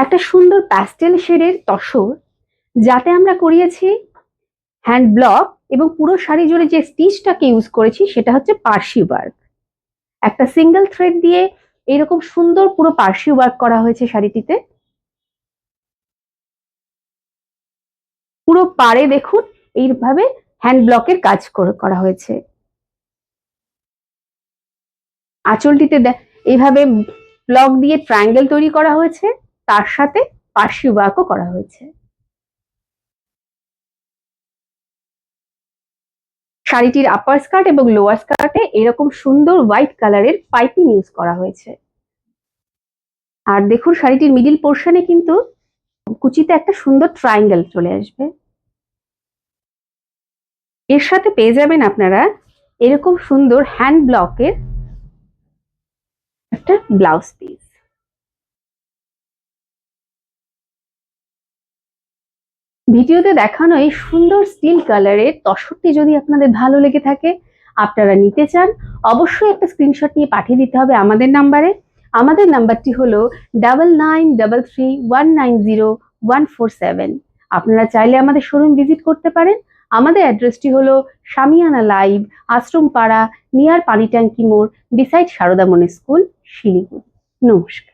একটা সুন্দর প্যাস্টেল শেডের তসর, যাতে আমরা করিয়েছি হ্যান্ড ব্লক, এবং পুরো শাড়ি জুড়ে যে স্টিচটাকে ইউজ করেছি সেটা হচ্ছে পার্সি ওয়ার্ক। একটা সিঙ্গেল থ্রেড দিয়ে এরকম সুন্দর পুরো পার্সি ওয়ার্ক করা হয়েছে শাড়িটিতে। পুরো পাড়ে দেখুন এইভাবে হ্যান্ড ব্লকের কাজ করা হয়েছে। আঁচলটিতে এইভাবে ব্লক দিয়ে ট্রায়াঙ্গেল তৈরি করা হয়েছে, তার সাথে পার্সি ওয়ার্কও করা হয়েছে। শাড়িটির আপার স্কার্ট এবং লোয়ার স্কার্টে এরকম সুন্দর হোয়াইট কালারের পাইপিং ইউজ করা হয়েছে। আর দেখুন শাড়িটির মিডিল পোর্শনে কিন্তু কুচিতে একটা সুন্দর ট্রায়াঙ্গেল চলে আসবে। এর সাথে পেয়ে যাবেন আপনারা এরকম সুন্দর হ্যান্ড ব্লকের একটা ব্লাউজ পিস। ভিডিওতে দেখানো এই সুন্দর স্টিল কালারের তসরটি যদি আপনাদের ভালো লেগে থাকে, আপনারা নিতে চান, অবশ্যই একটা স্ক্রিনশট নিয়ে পাঠিয়ে দিতে হবে আমাদের নাম্বারে। আমাদের নাম্বারটি হলো 9933190147। আপনারা চাইলে আমাদের শোরুম ভিজিট করতে পারেন। আমাদের অ্যাড্রেসটি হলো সামিয়ানা লাইভ, আশ্রম পাড়া, নিয়ার পানি ট্যাঙ্কি মোড়, বিসাইড সারদা মনি স্কুল, শিলিগুড়ি। নমস্কার।